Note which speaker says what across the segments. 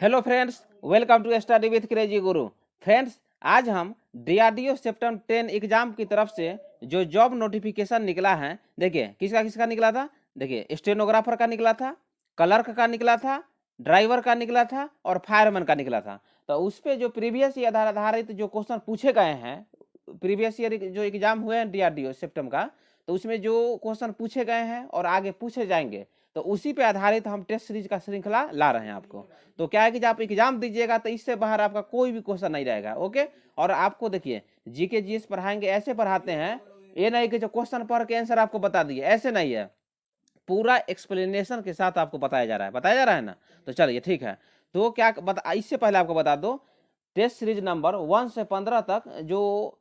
Speaker 1: Hello friends, welcome to study with crazy guru. Friends, आज हम DRDO September 10 exam की तरफ से जो जॉब नोटिफिकेशन निकला है, देखिए किसका किसका निकला था। देखिए स्टेनोग्राफर का निकला था, क्लर्क का निकला था, ड्राइवर का निकला था और फायरमैन का निकला था। तो उस पर जो प्रीवियस ईयर आधारित जो क्वेश्चन पूछे गए हैं, प्रीवियस ईयर जो एग्जाम हुए हैं डीआरडीओ सेप्टेम्बर का, तो उसमें जो क्वेश्चन पूछे गए हैं और आगे पूछे जाएंगे, तो उसी पे आधारित हम टेस्ट सीरीज का श्रृंखला ला रहे हैं आपको। तो क्या है कि जब आप एग्जाम दीजिएगा तो इससे बाहर आपका कोई भी क्वेश्चन नहीं रहेगा। ओके, और आपको देखिए जीके जीएस पढ़ाएंगे, ऐसे पढ़ाते हैं, ये नहीं कि जो क्वेश्चन पढ़ के आंसर आपको बता दिए, ऐसे नहीं है। पूरा एक्सप्लेनेशन के साथ आपको बताया जा रहा है ना। तो चलिए ठीक है। तो क्या बता, इससे पहले आपको बता दो, टेस्ट सीरीज नंबर 1 से 15 तक जो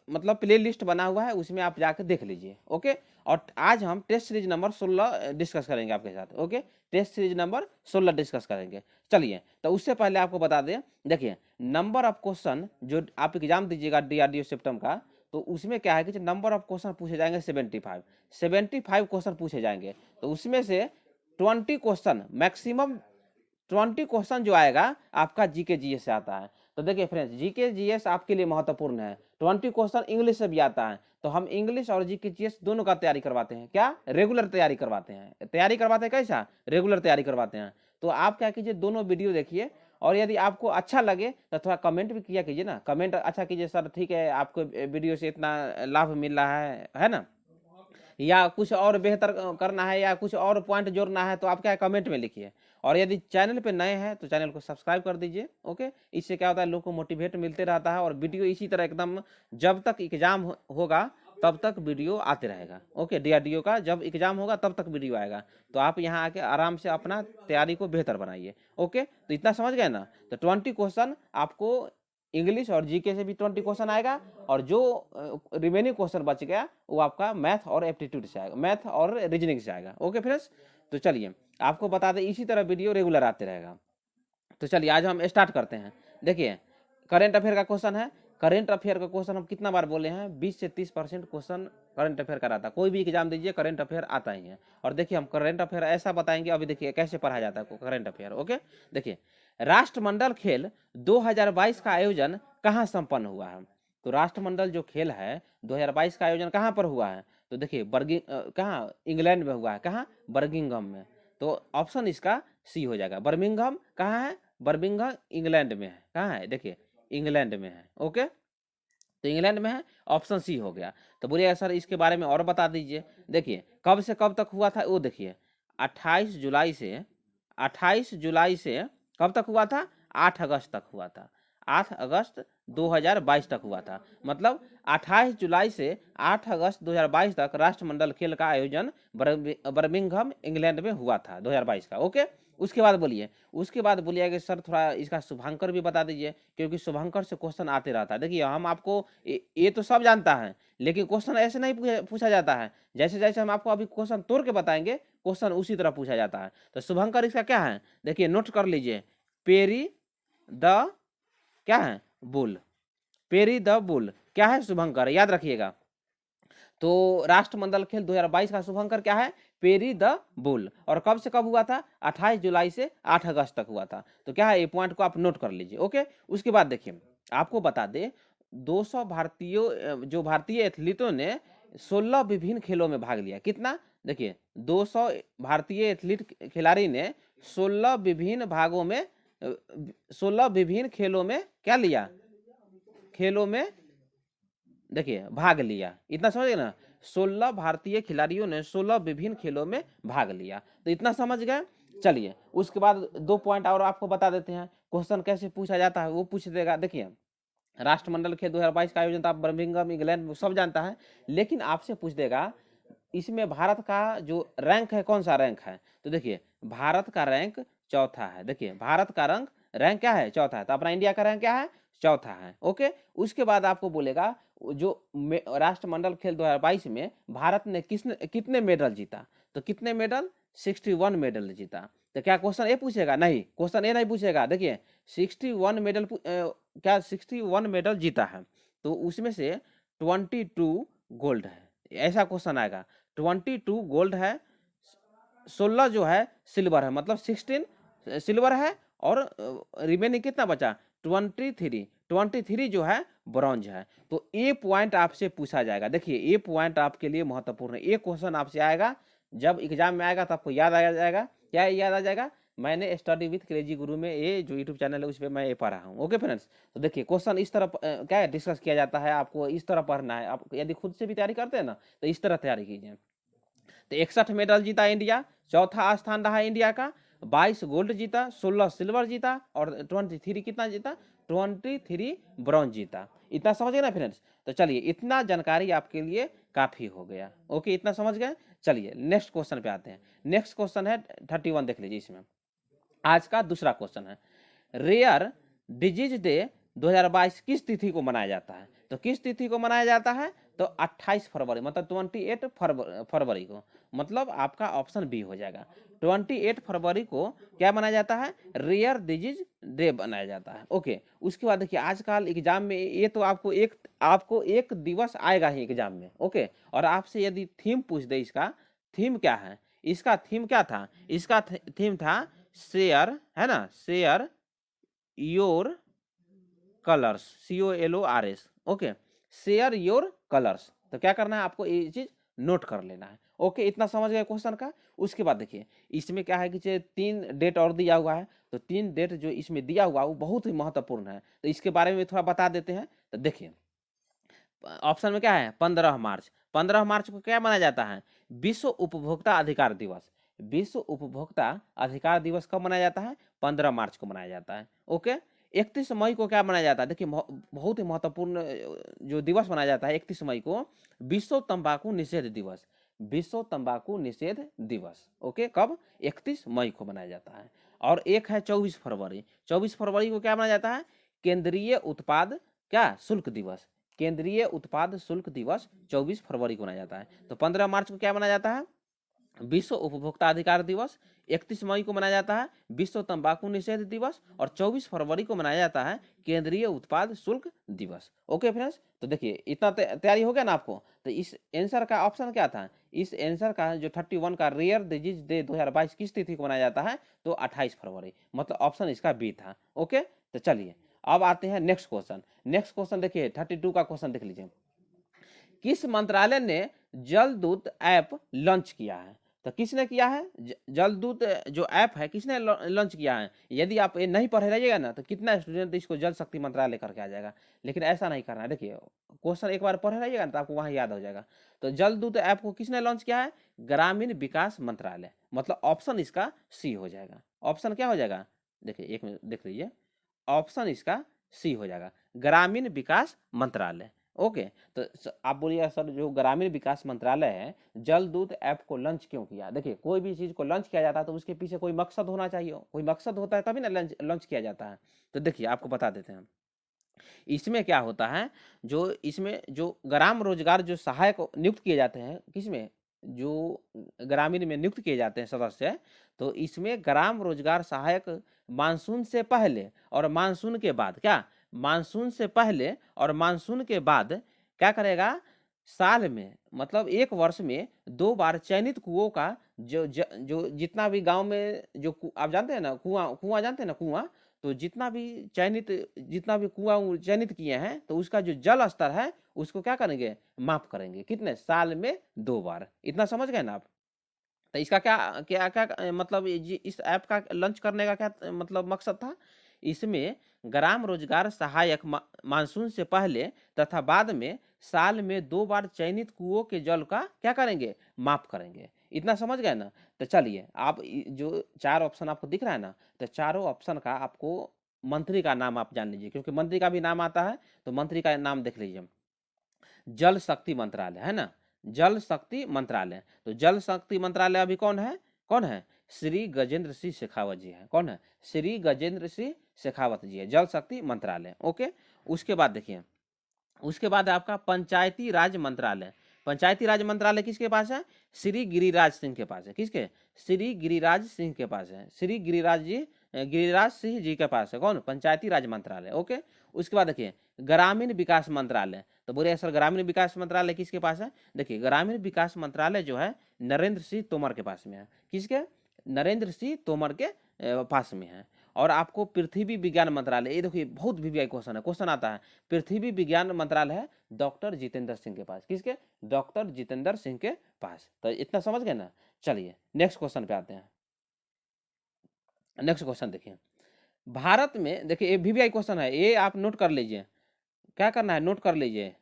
Speaker 1: मतलब प्ले लिस्ट बना हुआ है, उसमें आप जाकर देख लीजिए। ओके, और आज हम टेस्ट सीरीज नंबर 16 डिस्कस करेंगे आपके साथ। Okay, test series number 16 discuss करेंगे। चलिए, तो उससे पहले आपको बता दें, देखिए नंबर ऑफ क्वेश्चन जो आप एग्जाम दीजिएगा डीआरडीओ सिस्टम का, तो उसमें क्या है कि नंबर ऑफ क्वेश्चन पूछे जाएंगे 75 क्वेश्चन पूछे जाएंगे। तो उसमें से 20 क्वेश्चन मैक्सिमम 20 क्वेश्चन जो आएगा आपका जीके जीएस से आता है। तो देखिए फ्रेंड्स, जीके जीएस आपके लिए महत्वपूर्ण है। 20 क्वेश्चन इंग्लिश से भी आता है, तो हम इंग्लिश और जीके जीएस दोनों का तैयारी करवाते हैं। क्या? रेगुलर तैयारी करवाते हैं। कैसा? रेगुलर तैयारी करवाते हैं। तो आप क्या कीजिए, दोनों वीडियो देखिए, और यदि आपको अच्छा लगे तो थोड़ा कमेंट भी किया कीजिए ना। कमेंट अच्छा कीजिए, सर ठीक है आपको वीडियो से इतना लाभ मिल रहा है ना, या कुछ और बेहतर करना है, या कुछ और पॉइंट जोड़ना है, तो आप क्या कमेंट में लिखिए। और यदि चैनल पे नए हैं तो चैनल को सब्सक्राइब कर दीजिए। ओके, इससे क्या होता है, लोग को मोटिवेट मिलते रहता है, और वीडियो इसी तरह एकदम जब तक एग्जाम होगा तब तक वीडियो आते रहेगा। ओके, डीआरडीओ का जब एग्जाम होगा तब तक वीडियो आएगा। तो आप यहाँ आके आराम से अपना तैयारी को बेहतर बनाइए। ओके, तो इतना समझ गए ना। तो 20 क्वेश्चन आपको इंग्लिश और जीके से भी 20 क्वेश्चन आएगा, और जो रिमेनिंग क्वेश्चन बच गया वो आपका मैथ और एप्टीट्यूड से आएगा, मैथ और रीजनिंग से आएगा। ओके फ्रेंड्स, तो चलिए आपको बता दें, इसी तरह वीडियो रेगुलर आते रहेगा। तो चलिए आज हम स्टार्ट करते हैं। देखिए करेंट अफेयर का क्वेश्चन है। करेंट अफेयर का क्वेश्चन हम कितना बार बोले हैं, 20 से 30% क्वेश्चन करेंट अफेयर का रहता है। कोई भी एग्जाम दीजिए करेंट अफेयर आता ही है। और देखिए हम करेंट अफेयर ऐसा बताएंगे, अभी देखिए कैसे पढ़ा जाता है करेंट अफेयर। ओके, देखिए राष्ट्रमंडल खेल 2022 का आयोजन कहाँ संपन्न हुआ है। तो राष्ट्रमंडल जो खेल है 2022 का आयोजन कहाँ पर हुआ है, तो देखिए कहाँ, इंग्लैंड में हुआ है। कहाँ? बर्मिंघम में। तो ऑप्शन इसका सी हो जाएगा। बर्मिंघम कहाँ है? बर्मिंघम इंग्लैंड में है। कहाँ है? देखिए इंग्लैंड में है। ओके, तो इंग्लैंड में है, ऑप्शन सी हो गया। तो बोलिए सर इसके बारे में और बता दीजिए। देखिए कब से कब तक हुआ था वो देखिए, 28 जुलाई से 28 जुलाई से कब तक हुआ था? 8 अगस्त तक हुआ था। 8 अगस्त 2022 तक हुआ था। मतलब 28 जुलाई से 8 अगस्त 2022 तक राष्ट्रमंडल खेल का आयोजन बर्मिंघम इंग्लैंड में हुआ था 2022 का। ओके, उसके बाद बोलिए कि सर थोड़ा इसका शुभांकर भी बता दीजिए, क्योंकि शुभांकर से क्वेश्चन आते रहता है। देखिए हम आपको ये तो सब जानता है, लेकिन क्वेश्चन ऐसे नहीं पूछा जाता है। जैसे जैसे हम आपको अभी क्वेश्चन तोड़ के बताएंगे, क्वेश्चन उसी तरह पूछा जाता है। तो शुभंकर इसका क्या है, देखिए नोट कर लीजिए, पेरी द क्या है, बुल। पेरी द बुल क्या है? शुभंकर, याद रखिएगा। तो राष्ट्रमंडल खेल 2022 का शुभंकर क्या है? Peri the bull. और कब से कब हुआ था? 28 जुलाई से 8 अगस्त तक हुआ था। तो क्या है, ये पॉइंट को आप नोट कर लीजिए। ओके, उसके बाद देखिए आपको बता दे, 200 भारतीय एथलीटों ने 16 विभिन्न खेलों में भाग लिया। कितना? देखिए 200 भारतीय एथलीट खिलाड़ी ने 16 विभिन्न भागों में 16 विभिन्न खेलों में क्या लिया? खेलों में देखिए भाग लिया। इतना समझ ना, 16 भारतीय खिलाड़ियों ने 16 विभिन्न खेलों में भाग लिया। तो इतना समझ गए। चलिए उसके बाद 2 पॉइंट और आपको बता देते हैं, क्वेश्चन कैसे पूछा जाता है वो पूछ देगा। देखिए राष्ट्रमंडल खेल 2022 का आयोजन था बर्मिंघम इंग्लैंड, सब जानता है, लेकिन आपसे पूछ देगा इसमें भारत का जो रैंक है कौन सा रैंक है। तो देखिए भारत का रैंक चौथा है। देखिए भारत का रैंक क्या है? चौथा है। तो अपना इंडिया का रैंक क्या है? चौथा है। ओके, उसके बाद आपको बोलेगा जो राष्ट्रमंडल खेल 2022 में भारत ने कितने मेडल जीता। तो कितने मेडल? 61 मेडल जीता। तो क्या क्वेश्चन ए पूछेगा? नहीं, क्वेश्चन ए नहीं पूछेगा। देखिए 61 मेडल क्या 61 मेडल जीता है, तो उसमें से 22 गोल्ड है, ऐसा क्वेश्चन आएगा। 22 गोल्ड है, 16 जो है सिल्वर है, मतलब 16 सिल्वर है और रिमेनिंग कितना बचा 23 जो है ब्रॉन्ज है। तो ये पॉइंट आपसे पूछा जाएगा। देखिए ये पॉइंट आपके लिए महत्वपूर्ण है। ये क्वेश्चन आपसे आएगा, जब एग्जाम में आएगा तो आपको याद आ जाएगा। क्या याद आ जाएगा? मैंने स्टडी विथ क्रेजी गुरु में ये जो यूट्यूब चैनल है उस पर मैं ये पढ़ा हूँ। ओके फ्रेंड्स, तो देखिए क्वेश्चन इस तरह क्या है डिस्कस किया जाता है, आपको इस तरह पढ़ना है। आप यदि खुद से भी तैयारी करते हैं ना तो इस तरह तैयारी कीजिए। तो 61 मेडल जीता इंडिया, चौथा स्थान रहा इंडिया का, 22 गोल्ड जीता, 16 सिल्वर जीता और 23 कितना जीता 23 ब्रॉन्ज जीता। इतना समझ गए ना फ्रेंड्स? तो चलिए इतना जानकारी आपके लिए काफी हो गया। ओके, इतना समझ गए। चलिए नेक्स्ट क्वेश्चन पे आते हैं। नेक्स्ट क्वेश्चन है 31, देख लीजिए। इसमें आज का दूसरा क्वेश्चन है, रेयर डिजीज डे 2022 किस तिथि को मनाया जाता है? तो किस तिथि को मनाया जाता है? तो 28 फरवरी, मतलब 28 फरवरी को, मतलब आपका ऑप्शन बी हो जाएगा। 28 फरवरी को क्या मनाया जाता है? रेयर डिजीज डे मनाया जाता है। ओके, उसके बाद देखिए आजकल एग्जाम में ये तो आपको एक दिवस आएगा ही एग्जाम में। ओके, और आपसे यदि थीम पूछ दे, इसका थीम क्या है? इसका थीम क्या था? इसका थीम था शेयर, है ना, share your colours, COLORS। Okay, share your colours. तो क्या करना है आपको, ये चीज नोट कर लेना है। ओके, इतना समझ गए क्वेश्चन का। उसके बाद देखिए इसमें क्या है कि 3 डेट और दिया हुआ है। तो 3 डेट जो इसमें दिया हुआ वो बहुत ही महत्वपूर्ण है, तो इसके बारे में थोड़ा बता देते हैं। तो देखिए ऑप्शन में क्या है 15 मार्च। 15 मार्च को क्या माना जाता है? विश्व उपभोक्ता अधिकार दिवस। विश्व उपभोक्ता अधिकार दिवस कब मनाया जाता है? 15 मार्च को मनाया जाता है। ओके, 31 मई को क्या मनाया जाता है? देखिए बहुत ही महत्वपूर्ण जो दिवस मनाया जाता है 31 मई को, विश्व तंबाकू निषेध दिवस। विश्व तंबाकू निषेध दिवस। ओके, कब? 31 मई को मनाया जाता है। और एक है 24 फरवरी। 24 फरवरी को क्या मनाया जाता है? केंद्रीय उत्पाद क्या शुल्क दिवस। केंद्रीय उत्पाद शुल्क दिवस 24 फरवरी को मनाया जाता है। तो 15 मार्च को क्या मनाया जाता है? विश्व उपभोक्ता अधिकार दिवस। 31 मई को मनाया जाता है विश्व तंबाकू निषेध दिवस। और 24 फरवरी को मनाया जाता है केंद्रीय उत्पाद शुल्क दिवस। ओके फ्रेंड्स, तो देखिए इतना तैयारी हो गया ना आपको। तो इस आंसर का ऑप्शन क्या था? इस आंसर का जो 31 का रेयर डिजीज डे 2022 किस तिथि को मनाया जाता है? तो 28 फरवरी, मतलब ऑप्शन इसका बी था। ओके, तो चलिए अब आते हैं नेक्स्ट क्वेश्चन। नेक्स्ट क्वेश्चन देखिए 32 का क्वेश्चन देख लीजिए। किस मंत्रालय ने जल दूत ऐप लॉन्च किया है? तो किसने किया है? जल दूत जो ऐप है किसने लॉन्च किया है? यदि आप ये नहीं पढ़े रहिएगा ना तो कितना स्टूडेंट इसको जल शक्ति मंत्रालय करके आ जाएगा, लेकिन ऐसा नहीं करना है। देखिए क्वेश्चन एक बार पढ़े रहिएगा ना तो आपको वहां याद हो जाएगा। तो जल दूत ऐप को किसने लॉन्च किया है? ग्रामीण विकास मंत्रालय, मतलब ऑप्शन इसका सी हो जाएगा। ऑप्शन क्या हो जाएगा? देखिए एक मिनट देख लीजिए, ऑप्शन इसका सी हो जाएगा, ग्रामीण विकास मंत्रालय। ओके, तो आप बोलिएगा सर जो ग्रामीण विकास मंत्रालय है जल दूत ऐप को लॉन्च क्यों किया? देखिए कोई भी चीज को लॉन्च किया जाता है तो उसके पीछे कोई मकसद होना चाहिए, कोई मकसद होता है तभी ना लॉन्च किया जाता है। तो देखिए आपको बता देते हैं इसमें क्या होता है। जो इसमें जो ग्राम रोजगार जो सहायक नियुक्त किए जाते हैं, किसमें? जो ग्रामीण में नियुक्त किए जाते हैं सदस्य, तो इसमें ग्राम रोजगार सहायक मानसून से पहले और मानसून के बाद, क्या मानसून से पहले और मानसून के बाद क्या करेगा? साल में, मतलब एक वर्ष में 2 बार चयनित कुओं का जो जितना भी गांव में जो आप जानते हैं ना कुआं जानते हैं ना कुआं, तो जितना भी कुआं चयनित किए हैं तो उसका जो जल स्तर है उसको क्या करेंगे? माफ करेंगे। कितने साल में? 2 बार। इतना समझ गए ना आप? तो इसका क्या क्या क्या मतलब इस ऐप का लॉन्च करने का क्या मतलब मकसद था? इसमें ग्राम रोजगार सहायक मानसून से पहले तथा बाद में साल में 2 बार चयनित कुओं के जल का क्या करेंगे? माफ करेंगे। इतना समझ गए ना? तो चलिए आप जो 4 ऑप्शन आपको दिख रहा है ना, तो चारों ऑप्शन का आपको मंत्री का नाम आप जान लीजिए, क्योंकि मंत्री का भी नाम आता है। तो मंत्री का नाम देख लीजिए, जल शक्ति मंत्रालय, है ना, जल शक्ति मंत्रालय। तो जल शक्ति मंत्रालय अभी कौन है? कौन है? श्री गजेंद्र सिंह शेखावत जी है। कौन है? श्री गजेंद्र सिंह शेखावत जी है, जल शक्ति मंत्रालय। ओके, उसके बाद देखिए, उसके बाद आपका पंचायती राज मंत्रालय। पंचायती राज मंत्रालय किसके पास है? श्री गिरिराज सिंह के पास है। किसके? श्री गिरिराज सिंह के पास है। श्री गिरिराज सिंह जी के पास है। कौन? पंचायती राज मंत्रालय। ओके, उसके बाद देखिए ग्रामीण विकास मंत्रालय। तो बोले सर ग्रामीण विकास मंत्रालय किसके पास है? देखिए ग्रामीण विकास मंत्रालय जो है नरेंद्र सिंह तोमर के पास में है। किसके? नरेंद्र सिंह तोमर के पास में है। और आपको पृथ्वी विज्ञान मंत्रालय, ये देखिए बहुत वीवीआई क्वेश्चन है, क्वेश्चन आता है पृथ्वी विज्ञान मंत्रालय है डॉक्टर जितेंद्र सिंह के पास, किसके, डॉक्टर जितेंद्र सिंह के पास। तो इतना समझ गए ना। चलिए नेक्स्ट क्वेश्चन पे आते हैं। नेक्स्ट क्वेश्चन देखिए, भारत में देखिए ये वीवीआई क्वेश्चन है, ये आप नोट कर लीजिए, क्या करना है नोट कर लीजिए,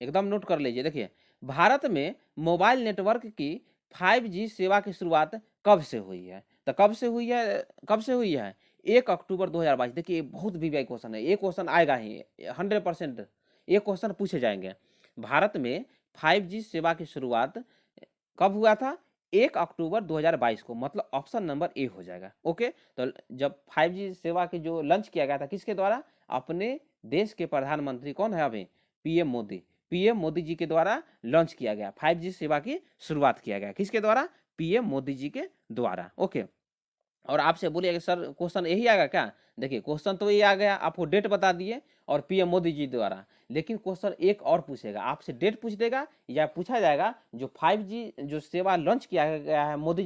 Speaker 1: एकदम नोट कर लीजिए। देखिए भारत में मोबाइल नेटवर्क की 5G सेवा की शुरुआत कब से हुई है, तो कब से हुई है, कब से हुई है, 1 अक्टूबर 2022। देखिए बहुत वीवीआई क्वेश्चन है, ये क्वेश्चन आएगा ही 100%, ये क्वेश्चन पूछे जाएंगे। भारत में 5G सेवा की शुरुआत कब हुआ था, 1 अक्टूबर 2022 को, मतलब ऑप्शन नंबर ए हो जाएगा। ओके, तो जब 5G सेवा की जो लॉन्च किया गया था किसके द्वारा, अपने देश के प्रधानमंत्री कौन है अभी, पीएम मोदी, पीएम मोदी जी के द्वारा लॉन्च किया गया, 5G सेवा की शुरुआत किया गया, किसके द्वारा, पीएम मोदी जी के द्वारा। ओके, और आपसे बोलिए सर क्वेश्चन यही आएगा क्या, देखिए क्वेश्चन तो ये आ गया, आपको डेट बता दिए और पीएम मोदी जी द्वारा, लेकिन क्वेश्चन एक और पूछेगा, आपसे डेट पूछ देगा या पूछा जाएगा जो 5G जो सेवा लॉन्च किया गया है मोदी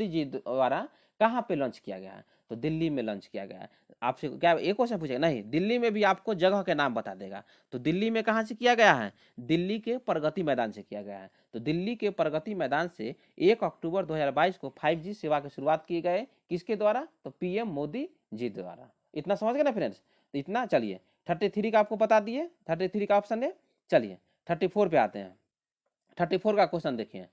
Speaker 1: जी द्वारा, कहाँ पे लॉन्च किया गया है, तो दिल्ली में लॉन्च किया गया है। आपसे क्या एक क्वेश्चन पूछेगा, नहीं दिल्ली में भी आपको जगह के नाम बता देगा, तो दिल्ली में कहाँ से किया गया है, दिल्ली के प्रगति मैदान से किया गया है। तो दिल्ली के प्रगति मैदान से 1 अक्टूबर 2022 को 5G सेवा की शुरुआत की गए, किसके द्वारा, तो पीएम मोदी जी द्वारा। इतना समझ गए ना फ्रेंड्स, तो इतना। चलिए 33 का आपको बता दिए, 33 का ऑप्शन है। चलिए 34 पे आते हैं। 34 का क्वेश्चन देखिए,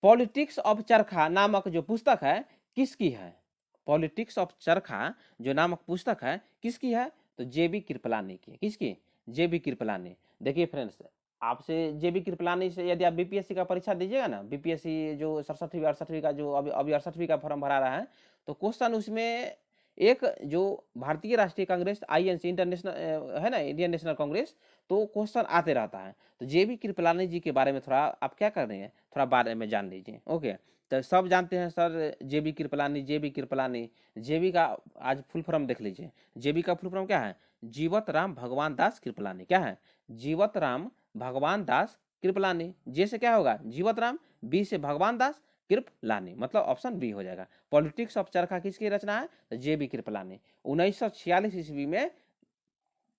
Speaker 1: पॉलिटिक्स ऑफ चरखा नामक जो पुस्तक है किसकी है, पॉलिटिक्स ऑफ चरखा जो नामक पुस्तक है किसकी है, तो जेबी कृपलानी की, किसकी, जेबी कृपलानी। देखिए फ्रेंड्स, आपसे जेबी कृपलानी से यदि आप बीपीएससी का परीक्षा दीजिएगा ना, बीपीएससी जो 67वीं 68वीं का जो अभी 68वीं का फॉर्म भरा रहा है, तो क्वेश्चन उसमें एक जो भारतीय राष्ट्रीय कांग्रेस आईएनसी इंटरनेशनल है ना, इंडियन नेशनल कांग्रेस, तो क्वेश्चन आते रहता है। तो जेबी कृपलानी जी के बारे में थोड़ा आप क्या कर रहे हैं, थोड़ा बारे में जान लीजिए। ओके, तो सब जानते हैं सर जेबी कृपलानी, जेबी कृपलानी, जेबी का आज फुल फॉर्म देख लीजिए, जेबी का फुल फॉर्म क्या है, जीवत राम भगवान दास कृपलानी, क्या है, जीवत राम भगवान दास कृपलानी। जे से क्या होगा, जीवत राम, बी से भगवान दास, कृपलानी, मतलब ऑप्शन बी हो जाएगा। पॉलिटिक्स ऑफ चरखा किसकी रचना है, तो जेबी कृपलानी। 1946 ईस्वी में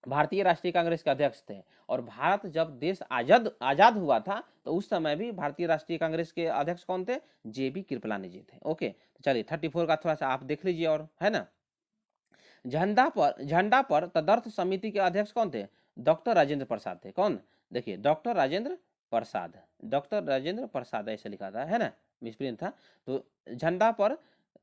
Speaker 1: भारतीय राष्ट्रीय कांग्रेस के अध्यक्ष थे, और भारत जब देश आजाद हुआ था तो उस समय भी भारतीय राष्ट्रीय कांग्रेस के अध्यक्ष कौन थे, जेबी कृपलानी जी थे। ओके, तो चलिए 34 का थोड़ा सा आप देख लीजिए, और है ना, झंडा पर तदर्थ समिति के अध्यक्ष कौन थे, डॉक्टर राजेंद्र प्रसाद थे। कौन, देखिए डॉक्टर राजेंद्र प्रसाद, डॉक्टर राजेंद्र प्रसाद ऐसे लिखा था, है ना, मिसप्रिंट था। तो झंडा पर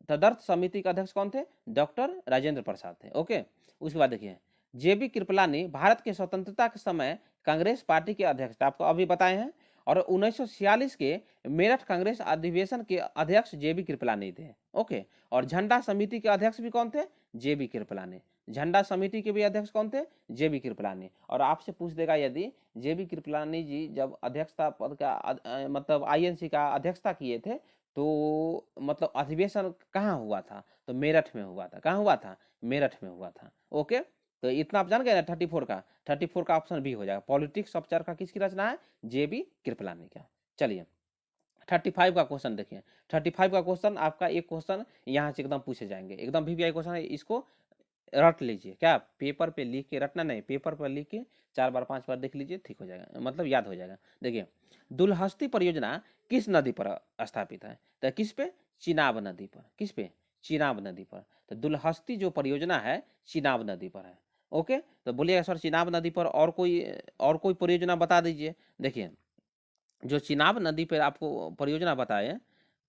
Speaker 1: तदर्थ समिति के अध्यक्ष कौन थे, डॉक्टर राजेंद्र प्रसाद थे। ओके, उसके बाद देखिए जेबी कृपलानी भारत के स्वतंत्रता के समय कांग्रेस पार्टी के अध्यक्ष थे, आपको अभी बताए हैं, और 1946 के मेरठ कांग्रेस अधिवेशन के अध्यक्ष जेबी कृपलानी थे। ओके, और झंडा समिति के अध्यक्ष भी कौन थे, जेबी कृपलानी। झंडा समिति के भी अध्यक्ष कौन थे, जेबी कृपलानी। और आपसे पूछ देगा यदि जेबी कृपलानी जी जब अध्यक्षता पद का मतलब आईएनसी का अध्यक्षता किए थे, तो मतलब अधिवेशन कहाँ हुआ था, तो मेरठ में हुआ था। कहाँ हुआ था, मेरठ में हुआ था। ओके, तो इतना आप जान गए ना 34 का, 34 का ऑप्शन बी हो जाएगा। पॉलिटिक्स ऑफ चरखा किसकी रचना है, जेबी कृपलानी का। चलिए 35 का क्वेश्चन देखिए, 35 का क्वेश्चन आपका एक क्वेश्चन यहाँ से एकदम पूछे जाएंगे, एकदम वीवीआई क्वेश्चन है, इसको रट लीजिए। क्या पेपर पे लिख के, रटना नहीं, पेपर पर लिख के 4 बार 5 बार देख लीजिए, ठीक हो जाएगा, मतलब याद हो जाएगा। देखिए दुलहस्ती परियोजना किस नदी पर स्थापित है, तो किस पे, चिनाब नदी पर, किस पे, चिनाब नदी पर। तो दुलहस्ती जो परियोजना है चिनाब नदी पर है। ओके, तो बोलिएगा सर चिनाब नदी पर और कोई परियोजना बता दीजिए। देखिए जो चिनाब नदी पर आपको परियोजना बताए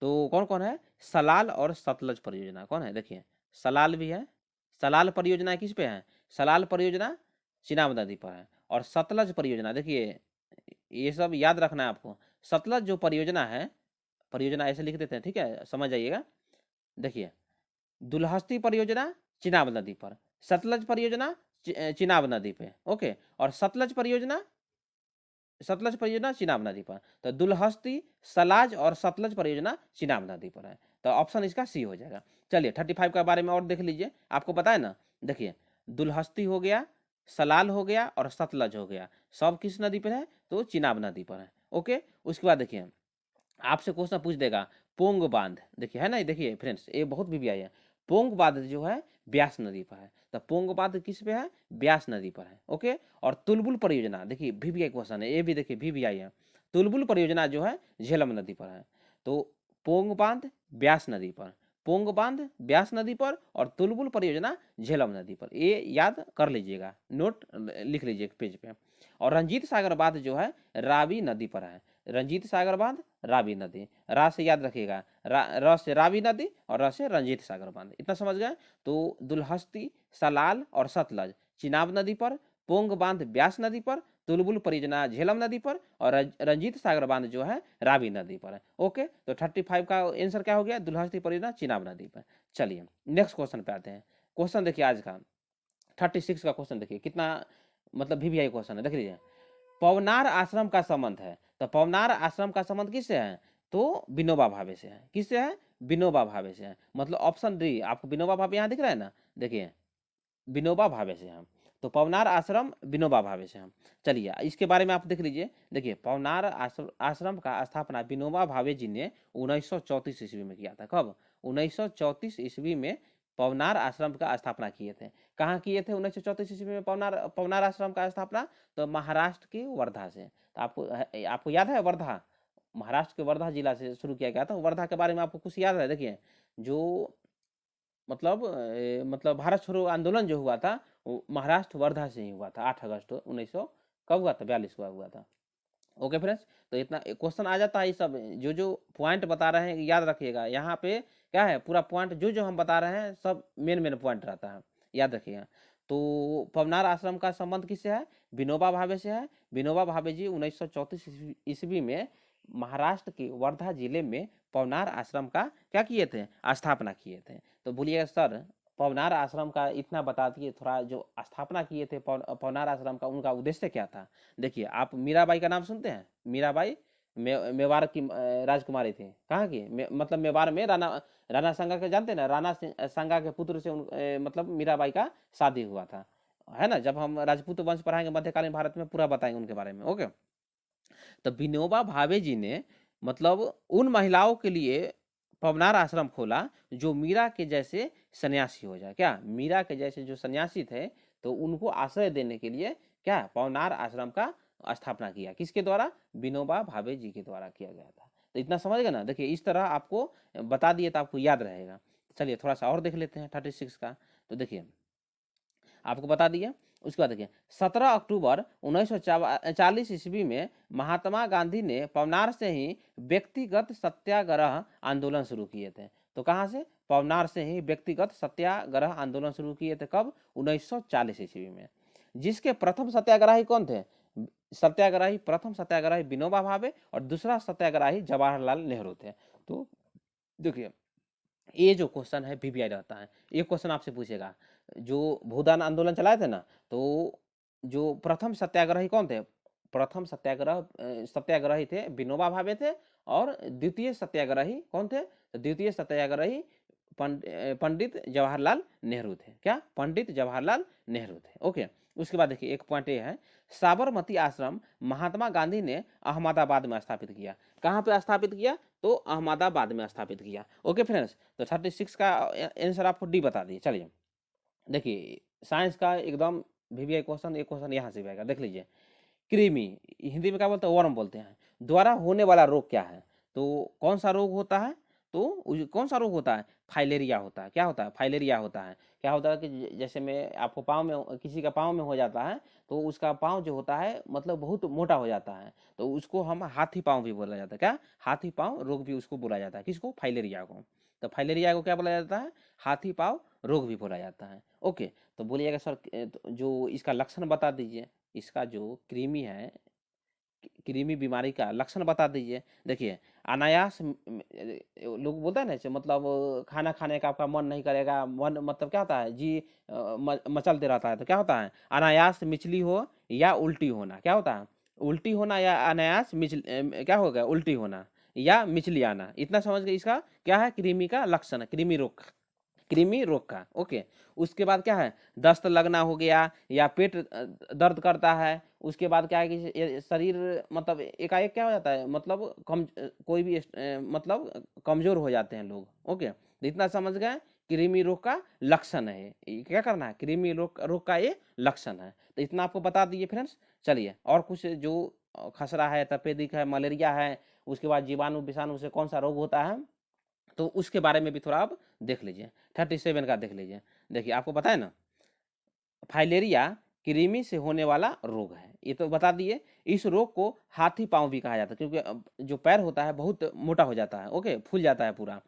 Speaker 1: तो कौन कौन है, सलाल और सतलज परियोजना। कौन है, देखिए सलाल भी है, सलाल परियोजना किस पे है, सलाल परियोजना चिनाब नदी पर है। और सतलज परियोजना, देखिए ये सब याद रखना है आपको। सतलज जो परियोजना है, परियोजना ऐसे लिख देते हैं, ठीक है, समझ जाइएगा। देखिए दुलहस्ती परियोजना चिनाब नदी पर, सतलज परियोजना चिनाब नदी पे। ओके, और सतलज परियोजना चिनाब नदी पर, तो दुलहस्ती, सलाज और सतलज परियोजना चिनाब नदी पर है, तो ऑप्शन इसका सी हो जाएगा। चलिए 35 के बारे में और देख लीजिए, आपको पता है ना। देखिए दुलहस्ती हो गया, सलाल हो गया और सतलज हो गया, सब किस नदी पर है, तो चिनाब नदी पर है। ओके, उसके बाद देखिए आपसे क्वेश्चन पूछ देगा पोंग बांध, देखिए है ना, देखिए फ्रेंड्स ये बहुत भी आई है, पोंग बांध जो है ब्यास नदी पर है। तो पोंग बांध किस पे है? ब्यास नदी पर है। ओके, और तुलबुल परियोजना, देखिए VVI क्वेश्चन है, ये भी देखिए VVI है। तुलबुल परियोजना जो है झेलम नदी पर है। तो पोंग बांध ब्यास नदी पर, पोंग बांध ब्यास नदी पर, और तुलबुल परियोजना झेलम नदी पर, ये याद कर लीजिएगा, नोट लिख लीजिए पेज पे। और रंजीत सागर बांध जो है रावी नदी पर है। रंजीत सागर बांध रावी नदी, रा से याद रखिएगा, र से रावी नदी और र से रंजीत सागर बांध, इतना समझ गए। तो दुल्हस्ती, सलाल और सतलज चिनाब नदी पर, पोंग बांध ब्यास नदी पर, तुलबुल परियोजना झेलम नदी पर, और रंजीत सागर बांध जो है रावी नदी पर है। ओके, तो 35 का आंसर क्या हो गया? दुल्हस्ती परियोजना चिनाब नदी पर। चलिए नेक्स्ट क्वेश्चन पे आते हैं। क्वेश्चन देखिए आज का 36 का क्वेश्चन, देखिए कितना मतलब VVI क्वेश्चन है, देख लीजिए। पवनार आश्रम का संबंध है, तो पवनार आश्रम का संबंध किससे है? तो विनोबा भावे से है। किससे है? विनोबा भावे से है। मतलब ऑप्शन डी, आपको विनोबा भावे यहाँ दिख रहा है ना, देखिए विनोबा भावे से हम। तो पवनार आश्रम विनोबा भावे से हम। चलिए इसके बारे में आप देख लीजिए। देखिए पवनार आश्रम का स्थापना विनोबा भावे जी ने 1934 ईस्वी में किया था। कब? 1934 ईस्वी में पवनार आश्रम का स्थापना किए थे। कहाँ किए थे 1934 ईस्वी में पवनार आश्रम का स्थापना? तो महाराष्ट्र के वर्धा से। तो आपको याद है वर्धा, महाराष्ट्र के वर्धा जिला से शुरू किया गया था। वर्धा के बारे में आपको कुछ याद है? देखिए जो मतलब भारत छोड़ो आंदोलन जो हुआ था वो महाराष्ट्र वर्धा से ही हुआ था। 8 अगस्त 1900 कब हुआ था? 42 को हुआ था। ओके फ्रेंड्स, तो इतना क्वेश्चन आ जाता है। ये सब जो पॉइंट बता रहे हैं याद रखिएगा। यहाँ पे क्या है, पूरा पॉइंट जो हम बता रहे हैं सब मेन पॉइंट रहता है, याद रखिएगा। तो पवनार आश्रम का संबंध किससे है? विनोबा भावे से है। विनोबा भावे जी 1934 ईस्वी में महाराष्ट्र के वर्धा जिले में पवनार आश्रम का क्या किए थे? स्थापना किए थे। तो बोलिएगा सर पवनार आश्रम का इतना बता दिए, थोड़ा जो स्थापना किए थे पवनार आश्रम का, उनका उद्देश्य क्या था? देखिए आप मीराबाई का नाम सुनते हैं? मीराबाई मेवाड़ की राजकुमारी थी। कहाँ की? मतलब मेवाड़ में राणा सांगा के जानते हैं ना, राणा सांगा के पुत्र से मतलब मीराबाई का शादी हुआ था, है ना। जब हम राजपूत वंश पढ़ाएंगे मध्यकालीन भारत में पूरा बताएंगे उनके बारे में। ओके, तो विनोबा भावे जी ने मतलब उन महिलाओं के लिए पवनार आश्रम खोला जो मीरा के जैसे सन्यासी हो जाए। क्या? मीरा के जैसे जो सन्यासी थे तो उनको आश्रय देने के लिए क्या पवनार आश्रम का स्थापना किया। किसके द्वारा? विनोबा भावे जी के द्वारा किया गया था। तो इतना समझ गए ना। देखिए इस तरह आपको बता दिए तो आपको याद रहेगा। चलिए थोड़ा सा और देख लेते हैं 36 का। तो देखिए आपको बता दिया। उसके बाद देखिए 17 अक्टूबर 1940 ईस्वी में महात्मा गांधी ने पवनार से ही व्यक्तिगत सत्याग्रह आंदोलन शुरू किए थे। तो कहाँ से? पवनार से ही व्यक्तिगत सत्याग्रह आंदोलन शुरू किए थे। कब? 1940 ईस्वी में। जिसके प्रथम सत्याग्रही कौन थे? प्रथम सत्याग्रही विनोबा भावे और दूसरा सत्याग्रही जवाहरलाल नेहरू थे। तो देखिए ये जो क्वेश्चन है VVI रहता है। ये क्वेश्चन आपसे पूछेगा, जो भूदान आंदोलन चलाए थे ना, तो जो प्रथम सत्याग्रही कौन थे? प्रथम सत्याग्रही थे विनोबा भावे थे, और द्वितीय सत्याग्रही कौन थे? तो द्वितीय सत्याग्रही पंडित जवाहरलाल नेहरू थे। क्या? पंडित जवाहरलाल नेहरू थे। ओके, उसके बाद देखिए एक पॉइंट ये है, साबरमती आश्रम महात्मा गांधी ने अहमदाबाद में स्थापित किया। कहाँ पे स्थापित किया? तो अहमदाबाद में स्थापित किया। ओके फ्रेंड्स, तो 36 का आंसर आपको डी बता दिए। चलिए देखिए साइंस का एकदम VVI क्वेश्चन, एक क्वेश्चन यहाँ से भी आएगा, देख लीजिए। कृमि, हिंदी में क्या बोलते हैं? वर्म बोलते हैं, द्वारा होने वाला रोग क्या है? तो कौन सा रोग होता है? तो कौन सा रोग होता है? फाइलेरिया होता है। क्या होता है? फाइलेरिया होता है। क्या होता है कि जैसे में आपको पाँव में, किसी का पाँव में हो जाता है तो उसका पाँव जो होता है मतलब बहुत मोटा हो जाता है, तो उसको हम हाथी पाँव भी बोला जाता है। क्या? हाथी पाँव रोग भी उसको बोला जाता है। किसको? फाइलेरिया को। तो फाइलेरिया को क्या बोला जाता है? हाथी पाँव रोग भी बोला जाता है। ओके, तो बोलिएगा सर जो इसका लक्षण बता दीजिए। इसका जो कृमि है, कृमि बीमारी का लक्षण बता दीजिए। देखिए अनायास लोग बोलते हैं ना, मतलब खाना खाने का आपका मन नहीं करेगा, मन मतलब क्या होता है जी मचलते रहता है, तो क्या होता है? अनायास मिचली हो या उल्टी होना। क्या होता है? उल्टी होना या अनायास क्या होगा? उल्टी होना या मिचली आना। इतना समझ गए इसका क्या है कृमि का लक्षण, कृमि रोग का। ओके, उसके बाद क्या है? दस्त लगना हो गया या पेट दर्द करता है। उसके बाद क्या है कि शरीर मतलब एकाएक क्या हो जाता है, मतलब कोई भी मतलब कमजोर हो जाते हैं लोग। ओके, तो इतना समझ गए कृमि रोग का लक्षण है। ये क्या करना है, कृमि रोग का ये लक्षण है। तो इतना आपको बता दिए फ्रेंड्स। चलिए और कुछ जो खसरा है, तपेदिक है, मलेरिया है, उसके बाद जीवाणु विषाणु से कौन सा रोग होता है, तो उसके बारे में भी थोड़ा आप देख लीजिए। 37 का देख लीजिए। देखिए आपको पता है ना, फाइलेरिया कृमि से होने वाला रोग है, ये तो बता दिए। इस रोग को हाथी पांव भी कहा जाता है, क्योंकि जो पैर होता है बहुत मोटा हो जाता है, ओके, फूल जाता है पूरा।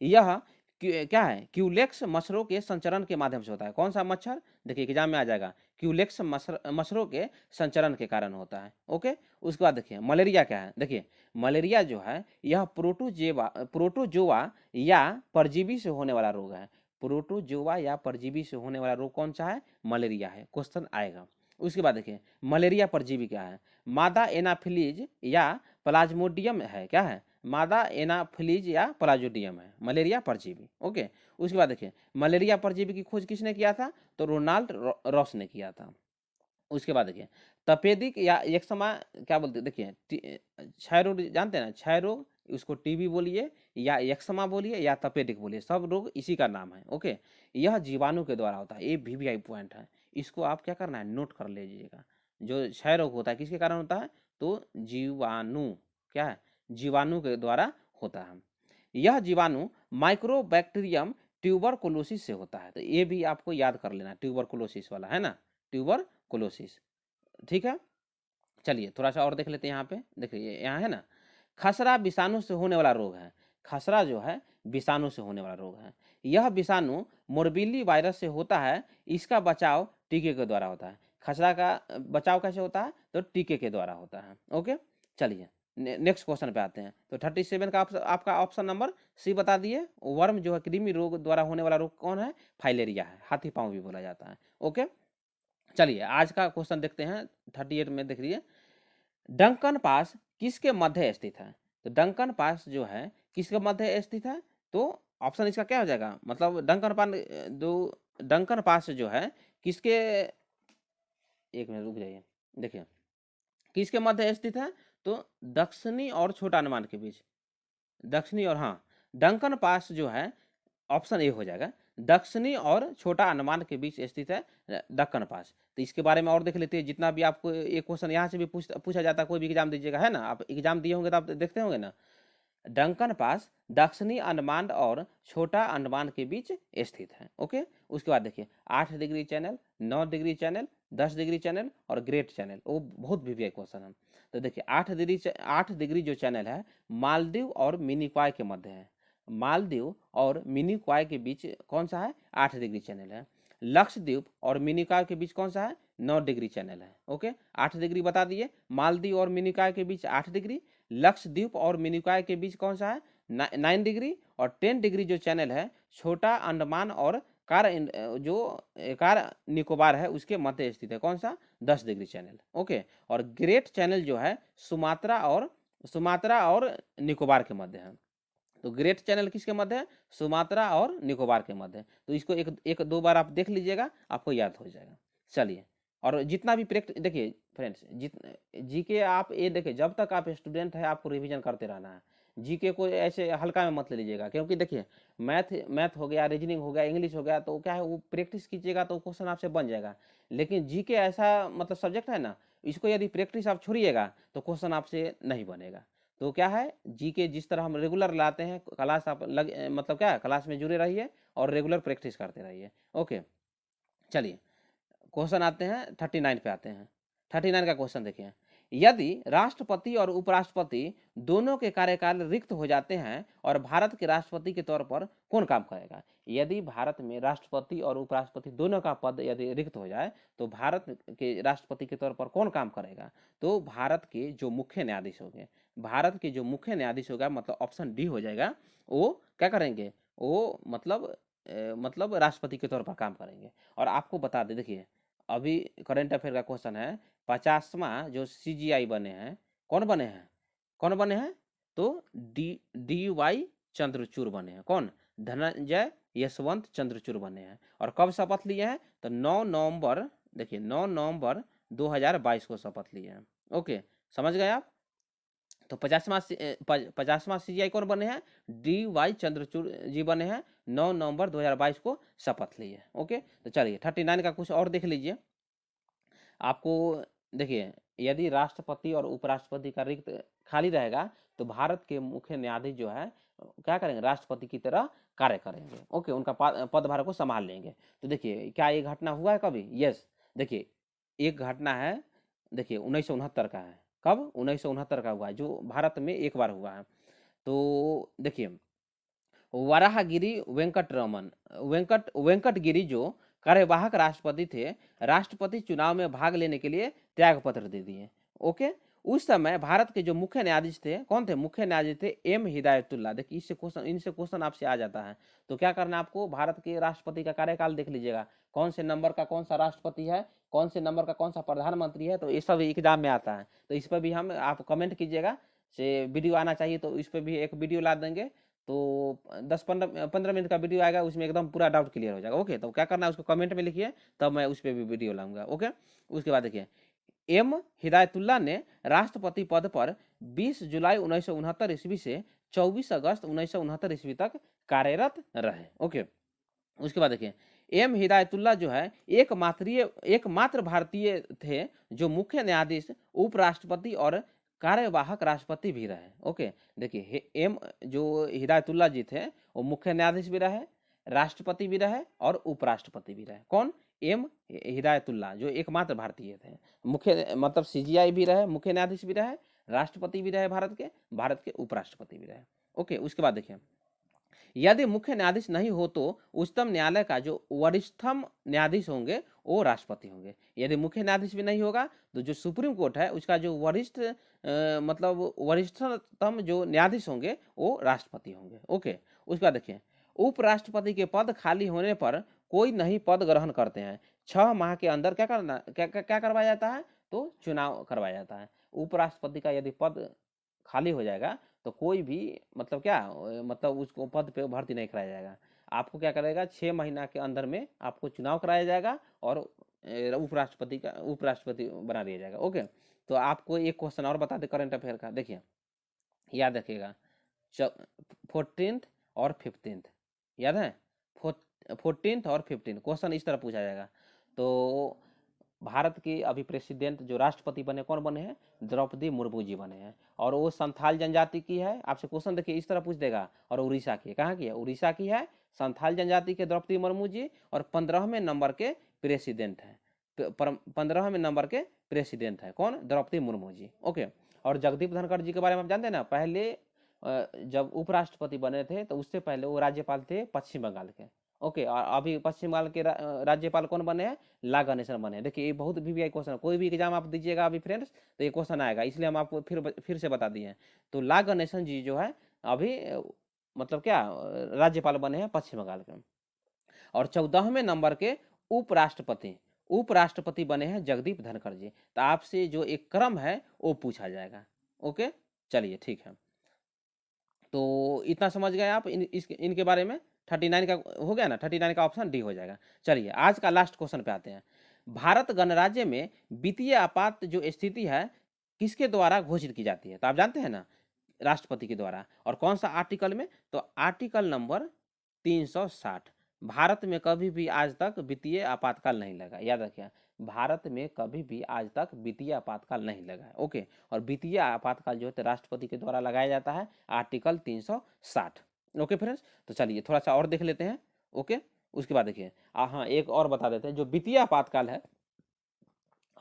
Speaker 1: यह क्या है, क्यूलेक्स मच्छरों के संचरण के माध्यम से होता है। कौन सा मच्छर, देखिए एग्जाम में आ जाएगा, क्यूलेक्स मच्छरों के संचरण के कारण होता है, ओके। उसके बाद देखिए मलेरिया क्या है, देखिए मलेरिया जो है यह प्रोटोजोआ या परजीवी से होने वाला रोग है। प्रोटोजोआ या परजीवी से होने वाला रोग कौन सा है, मलेरिया है, क्वेश्चन आएगा। उसके बाद देखिए मलेरिया परजीवी क्या है, मादा एनाफिलीज या प्लाज्मोडियम है, क्या है, मादा एनाफिलीज या प्लाज्मोडियम है मलेरिया परजीवी, ओके। उसके बाद देखिए मलेरिया परजीवी की खोज किसने किया था, तो रोनाल्ड रॉस ने किया था। उसके बाद देखिए तपेदिक या एक्समा क्या बोलते हैं, देखिए क्षय रोग जानते हैं ना, क्षय रोग, उसको टीबी बोलिए या एक्समा बोलिए या तपेदिक बोलिए, सब रोग इसी का नाम है, ओके। यह जीवाणु के द्वारा होता है, ये वीवीआई पॉइंट है, इसको आप क्या करना है, नोट कर लीजिएगा। जो क्षय रोग होता है किसके कारण होता है, तो जीवाणु, क्या है, जीवाणु के द्वारा होता है। यह जीवाणु माइक्रोबैक्टीरियम ट्यूबरकुलोसिस से होता है, तो ये भी आपको याद कर लेना, ट्यूबरकुलोसिस वाला है ना, ट्यूबरकुलोसिस, ठीक है। चलिए थोड़ा सा और देख लेते हैं। यहाँ पे देखिए, यहाँ है ना, खसरा विषाणु से होने वाला रोग है। खसरा जो है विषाणु से होने वाला रोग है। यह विषाणु मोरबिली वायरस से होता है, इसका बचाव टीके के द्वारा होता है। खसरा का बचाव कैसे होता है, तो टीके के द्वारा होता है, ओके। चलिए नेक्स्ट क्वेश्चन पे आते हैं। तो 37 का आपका ऑप्शन नंबर सी बता दिए। वर्म जो है कृमि रोग द्वारा होने वाला रोग कौन है, फाइलेरिया है, हाथी पांव भी बोला जाता है, ओके। चलिए आज का क्वेश्चन देखते हैं। 38 में देख लीजिए, डंकन पास किसके मध्य स्थित है। तो डंकन पास जो है किसके मध्य स्थित है, तो ऑप्शन इसका क्या हो जाएगा, मतलब डंकन पास जो है किसके, एक मिनट रुक जाइए, देखिए किसके मध्य स्थित है, तो दक्षिणी और छोटा अंडमान के बीच, दक्षिणी और, हाँ, डंकन पास जो है ऑप्शन ए हो जाएगा, दक्षिणी और छोटा अंडमान के बीच स्थित है दक्कन पास। तो इसके बारे में और देख लेते हैं। जितना भी आपको एक क्वेश्चन यहाँ से भी पूछा जाता है, कोई भी एग्जाम दीजिएगा, है ना, आप एग्जाम दिए होंगे तो आप देखते होंगे ना, डंकन पास दक्षिणी अंडमान और छोटा अंडमान के बीच स्थित है, ओके। उसके बाद देखिए 8 degree channel, 9 degree channel, 10 degree channel और ग्रेट चैनल, वो बहुत वीवीआई क्वेश्चन है। तो देखिए 8 डिग्री जो चैनल है मालदीव और मिनिकॉय के मध्य है। मालदीव और मिनिकॉय के बीच कौन सा है, 8 डिग्री चैनल है। लक्षद्वीप और मिनिकॉय के बीच कौन सा है, 9 डिग्री चैनल है, ओके। 8 डिग्री बता दिए, मालदीव और मिनिकॉय के बीच 8 डिग्री, लक्षद्वीप और मिनिकॉय के बीच कौन सा है, 9 डिग्री, और 10 डिग्री जो चैनल है छोटा अंडमान और कार निकोबार है उसके मध्य स्थित है, कौन सा, 10 डिग्री चैनल, ओके। और ग्रेट चैनल जो है सुमात्रा और निकोबार के मध्य है। तो ग्रेट चैनल किसके मध्य है, सुमात्रा और निकोबार के मध्य है। तो इसको एक दो बार आप देख लीजिएगा, आपको याद हो जाएगा। चलिए और जितना भी प्रैक्टिस, देखिए फ्रेंड्स, जीके आप ये देखिए, जब तक आप स्टूडेंट है आपको रिवीजन करते रहना है। जीके को ऐसे हल्का में मत ले लीजिएगा, क्योंकि देखिए मैथ हो गया, रीजनिंग हो गया, इंग्लिश हो गया, तो क्या है वो प्रैक्टिस कीजिएगा तो क्वेश्चन आपसे बन जाएगा। लेकिन जीके ऐसा मतलब सब्जेक्ट है ना, इसको यदि प्रैक्टिस आप छोड़िएगा तो क्वेश्चन आपसे नहीं बनेगा। तो क्या है, जीके जिस तरह हम रेगुलर लाते हैं क्लास, आप मतलब क्या है, क्लास में जुड़े रहिए और रेगुलर प्रैक्टिस करते रहिए, ओके। चलिए क्वेश्चन आते हैं 39 पे आते हैं। 39 का क्वेश्चन देखिए, यदि राष्ट्रपति और उपराष्ट्रपति दोनों के कार्यकाल रिक्त हो जाते हैं और भारत के राष्ट्रपति के तौर पर कौन काम करेगा। यदि भारत में राष्ट्रपति और उपराष्ट्रपति दोनों का पद यदि रिक्त हो जाए तो भारत के राष्ट्रपति के तौर पर कौन काम करेगा, तो भारत के जो मुख्य न्यायाधीश होंगे, भारत के जो मुख्य न्यायाधीश होगा, मतलब ऑप्शन डी हो जाएगा, वो क्या करेंगे, वो मतलब राष्ट्रपति के तौर पर काम करेंगे। और आपको बता दें, देखिए अभी करंट अफेयर का क्वेश्चन है, 50वां जो सीजीआई बने हैं, कौन बने हैं, तो डी वाई चंद्रचूड़ बने हैं। कौन, धनंजय यशवंत चंद्रचूड़ बने हैं। और कब शपथ लिए हैं, तो 9 नवंबर, देखिए 9 नवंबर 2022 को शपथ लिए हैं, ओके, समझ गए आप। तो 50वां सीजीआई कौन बने हैं, डी वाई चंद्रचूड़ जी बने हैं 9 नवंबर 2022 को शपथ ली है। ओके, तो चलिए 39 का कुछ और देख लीजिए। आपको देखिए, यदि राष्ट्रपति और उपराष्ट्रपति का रिक्त खाली रहेगा तो भारत के मुख्य न्यायाधीश जो है क्या करेंगे, राष्ट्रपति की तरह कार्य करेंगे। ओके, उनका पदभार को संभाल लेंगे। तो देखिए, क्या ये घटना हुआ है कभी? यस, देखिए एक घटना है, देखिए 1969 का है। कब? 1969 का हुआ है, जो भारत में एक बार हुआ है। तो देखिए, वराहगिरी वेंकटगिरी जो कार्यवाहक राष्ट्रपति थे, राष्ट्रपति चुनाव में भाग लेने के लिए त्याग पत्र दे दिए। ओके, उस समय भारत के जो मुख्य न्यायाधीश थे, कौन थे? मुख्य न्यायाधीश थे एम हिदायतुल्ला। देखिए, इनसे क्वेश्चन आपसे आ जाता है। तो क्या करना है आपको, भारत के राष्ट्रपति का कार्यकाल देख लीजिएगा, कौन से नंबर का कौन सा राष्ट्रपति है, कौन से नंबर का कौन सा प्रधानमंत्री है, तो ये सब एग्जाम में आता है। तो इस पर भी हम आप कमेंट कीजिएगा, से वीडियो आना चाहिए तो इस पर भी एक वीडियो ला देंगे। तो 10-15 मिनट का वीडियो आएगा, उसमें एकदम पूरा डाउट क्लियर हो जाएगा। ओके, तो क्या करना है, उसको कमेंट में लिखिए, तब मैं उस पर भी वीडियो लाऊंगा। ओके, उसके बाद देखिए, एम हिदायतुल्ला ने राष्ट्रपति पद पर 20 जुलाई 1969 ईस्वी से 24 अगस्त 1969 ईस्वी तक कार्यरत रहे। ओके, उसके बाद देखिए, एम हिदायतुल्ला जो है एकमात्र भारतीय थे जो मुख्य न्यायाधीश, उपराष्ट्रपति और कार्यवाहक राष्ट्रपति भी रहे। ओके, देखिए एम जो हिदायतुल्ला जी थे वो मुख्य न्यायाधीश भी रहे, राष्ट्रपति भी रहे और उपराष्ट्रपति भी रहे। कौन? एम हिदायतुल्ला, जो एकमात्र भारतीय थे। मुख्य मतलब सीजीआई भी रहे, मुख्य न्यायाधीश भी रहे, राष्ट्रपति भी रहे भारत के उपराष्ट्रपति भी रहे। ओके, उसके बाद देखिए, यदि मुख्य न्यायाधीश नहीं हो तो उच्चतम न्यायालय का जो वरिष्ठतम न्यायाधीश होंगे वो राष्ट्रपति होंगे। यदि मुख्य न्यायाधीश भी नहीं होगा तो जो सुप्रीम कोर्ट है उसका जो मतलब वरिष्ठतम जो न्यायाधीश होंगे वो राष्ट्रपति होंगे। ओके, उसके बाद देखिए, उपराष्ट्रपति के पद खाली होने पर कोई नहीं पद ग्रहण करते हैं। 6 माह के अंदर क्या करवाया जाता है? तो चुनाव करवाया जाता है। उपराष्ट्रपति का यदि पद खाली हो जाएगा तो कोई भी मतलब क्या मतलब उसको पद पे भर्ती नहीं कराया जाएगा। आपको क्या करेगा, 6 महीना के अंदर में आपको चुनाव कराया जाएगा और उपराष्ट्रपति बना दिया जाएगा। ओके, तो आपको एक क्वेश्चन और बता दे करंट अफेयर का। देखिए, याद रखिएगा, 14th और 15th याद है, 14th और 15th क्वेश्चन इस तरह पूछा जाएगा। तो भारत के अभी प्रेसिडेंट जो राष्ट्रपति बने कौन बने हैं? द्रौपदी मुर्मू जी बने हैं, और वो संथाल जनजाति की है। आपसे क्वेश्चन देखिए इस तरह पूछ देगा। और उड़ीसा की है, कहाँ की है? उड़ीसा की है, संथाल जनजाति के द्रौपदी मुर्मू जी, और 15वें नंबर के प्रेसिडेंट है। 15वें नंबर के प्रेसिडेंट है कौन? द्रौपदी मुर्मू जी। ओके, और जगदीप धनखड़ जी के बारे में आप जानते हैं ना, पहले जब उपराष्ट्रपति बने थे तो उससे पहले वो राज्यपाल थे पश्चिम बंगाल के। ओके, और अभी पश्चिम बंगाल के राज्यपाल कौन बने हैं? ला गणेशन बने हैं। देखिए, ये बहुत वीवीआई क्वेश्चन, कोई भी एग्जाम आप दीजिएगा अभी फ्रेंड्स तो ये क्वेश्चन आएगा, इसलिए हम आपको फिर से बता दिए हैं। तो ला गणेशन जी जो है अभी मतलब क्या राज्यपाल बने हैं पश्चिम बंगाल के। और 14वें नंबर के उपराष्ट्रपति बने हैं जगदीप धनखड़ जी। तो आपसे जो एक क्रम है वो पूछा जाएगा। ओके, चलिए ठीक है, तो इतना समझ गए आप इनके बारे में। 39 का हो गया ना, 39 का ऑप्शन डी हो जाएगा। चलिए आज का लास्ट क्वेश्चन पे आते हैं। भारत गणराज्य में वित्तीय आपात जो स्थिति है किसके द्वारा घोषित की जाती है? तो आप जानते हैं ना, राष्ट्रपति के द्वारा। और कौन सा आर्टिकल में? तो आर्टिकल नंबर 360। भारत में कभी भी आज तक वित्तीय आपातकाल नहीं लगा, याद रखिए, भारत में कभी भी आज तक वित्तीय आपातकाल नहीं लगा है। ओके, और वित्तीय आपातकाल जो है राष्ट्रपति के द्वारा लगाया जाता है, आर्टिकल 360। ओके फ्रेंड्स, तो चलिए थोड़ा सा और देख लेते हैं। ओके, उसके बाद देखिए, हाँ एक और बता देते हैं, जो वित्तीय आपातकाल है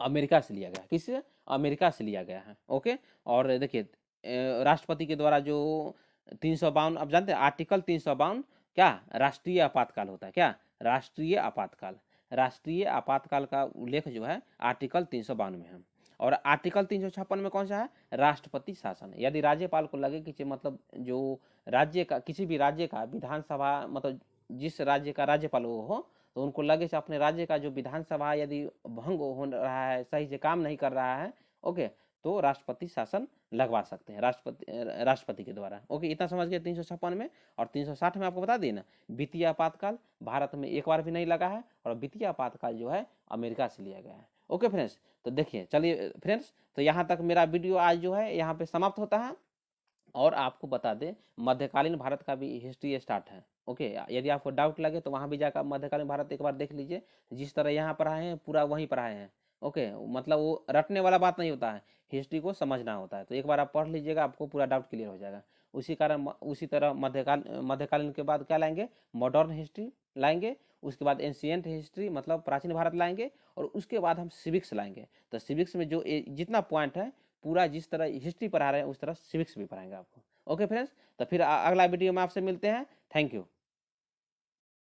Speaker 1: अमेरिका से लिया गया। किससे? अमेरिका से लिया गया है। ओके, और देखिए राष्ट्रपति के द्वारा जो 352, आप जानते हैं आर्टिकल 352 क्या राष्ट्रीय आपातकाल होता है? क्या राष्ट्रीय आपातकाल? राष्ट्रीय आपातकाल का उल्लेख जो है आर्टिकल 352 में है। और आर्टिकल 356 में कौन सा है? राष्ट्रपति शासन। यदि राज्यपाल को लगे कि मतलब जो राज्य का किसी भी राज्य का विधानसभा मतलब जिस राज्य का राज्यपाल वो हो, तो उनको लगे से अपने राज्य का जो विधानसभा यदि भंग हो रहा है, सही से काम नहीं कर रहा है, ओके, तो राष्ट्रपति शासन लगवा सकते हैं राष्ट्रपति के द्वारा। ओके, इतना समझ गए 356 में। और 360 में आपको बता दिए ना, वित्तीय आपातकाल भारत में एक बार भी नहीं लगा है, और वित्तीय आपातकाल जो है अमेरिका से लिया गया है। ओके फ्रेंड्स, तो देखिए, चलिए फ्रेंड्स, तो यहाँ तक मेरा वीडियो आज जो है यहाँ पे समाप्त होता है। और आपको बता दें, मध्यकालीन भारत का भी हिस्ट्री स्टार्ट है। ओके, यदि आपको डाउट लगे तो वहाँ भी जाकर मध्यकालीन भारत एक बार देख लीजिए, जिस तरह यहाँ पढ़ाए हैं पूरा वहीं पढ़ाए हैं। ओके, मतलब वो रटने वाला बात नहीं होता है, हिस्ट्री को समझना होता है। तो एक बार आप पढ़ लीजिएगा, आपको पूरा डाउट क्लियर हो जाएगा। उसी कारण उसी तरह मध्यकालीन के बाद क्या लाएंगे, मॉडर्न हिस्ट्री लाएंगे, उसके बाद एंशियंट हिस्ट्री मतलब प्राचीन भारत लाएंगे, और उसके बाद हम सिविक्स लाएंगे। तो सिविक्स में जो जितना पॉइंट है पूरा जिस तरह हिस्ट्री पढ़ा रहे हैं उस तरह सिविक्स भी पढ़ाएंगे आपको। ओके फ्रेंड्स, तो फिर अगला वीडियो में आपसे मिलते हैं। Thank you.